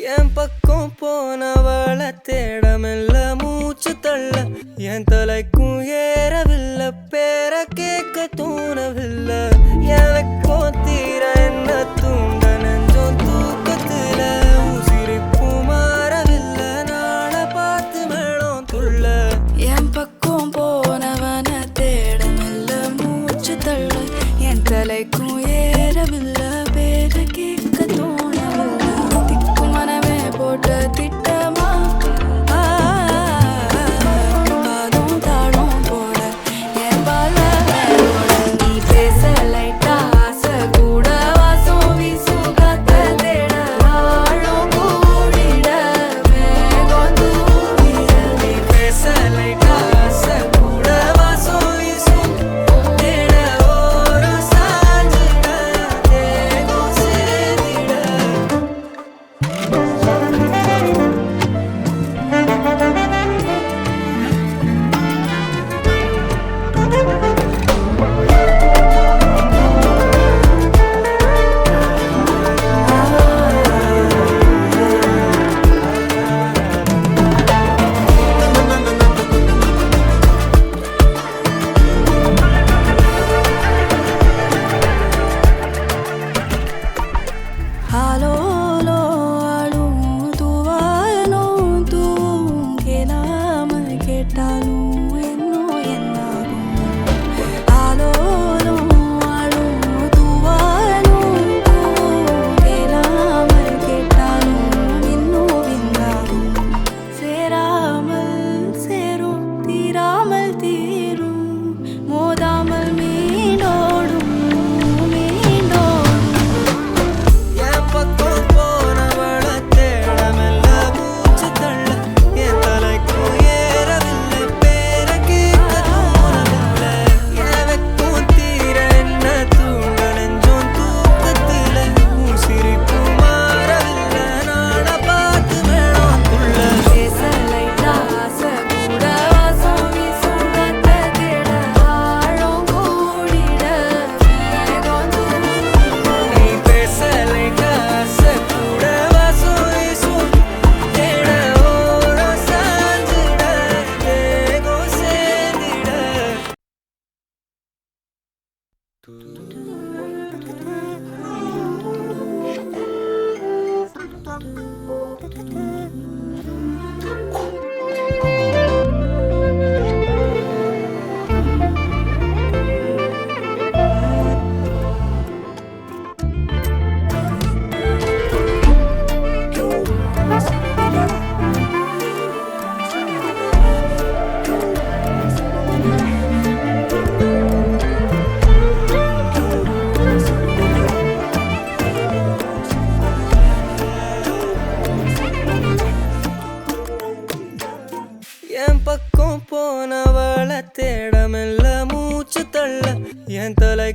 என் பக்கம் போனவள தேடமெல்ல மூச்சு தள்ள என் தலைக்கும் ஏறவில்லை பேர கேட்க தோணவில்லை எனக்கும் தீர என்ன தூண்ட நெஞ்சம் தூக்கத்துல உசிரிப்பு மாறவில்லை நாள பார்த்து மேளம் துள்ள என் பக்கம் போனவன தேடமெல்ல மூச்சு தள்ள என் தலைக்கும் ஏறவில்லை பேர கேட்க தோணவில்லை திக்கு மனமே போட்ட திட்டமா பாதம் தாழும் போட என் பால நீ பேச லைட்டா ஆசை கூட வாசம் வீசும் காத்த தேட ஆழம் கூடிட மேகம் தூவிட நீ பேச லைட்டா ஆசை கூட வாசம் வீசும் தேட ஓரம் சாஞ்சிட தேகம் சேர்ந்திட ஆலோலோ ஆளும் தூவாயனும் தூவும் கேளாமல் கேட்டாலும் என்னோ என்னாகும் ஆலோலோ ஆளும் தூவாயனும் தூவும் கேளாமல் கேட்டாலும் இன்னோ என்னாகும் சேராமல் சேரும் தீராமல் தீரும் மோதாமல் மீண்டோடும் மீண்டோடும் என் பக்கம் போனவள தேடமெல்ல மூச்சு தள்ள என் தலைக்கும் ஏறவில்லை பேர கேட்க தோணவில்லை எனக்கும் தீர என்ன தூண்ட நெஞ்சம் தூக்கத்துல உசிரிப்பு மாறவில்லை நாள பார்த்து மேளம் துள்ள பேச லைட்டா ஆசை கூட வாசம் வீசும் காத்த தேட ஆழம் கூடிட மேகம் தூவிட நீ பேச லைட்டா ஆசை கூட வாசம் வீசும் தேட ஓரம் சாஞ்சிட தேகம் சேர்ந்திட என் பக்கம் போனவள தேடமெல்ல மூச்சு தள்ள என் தலை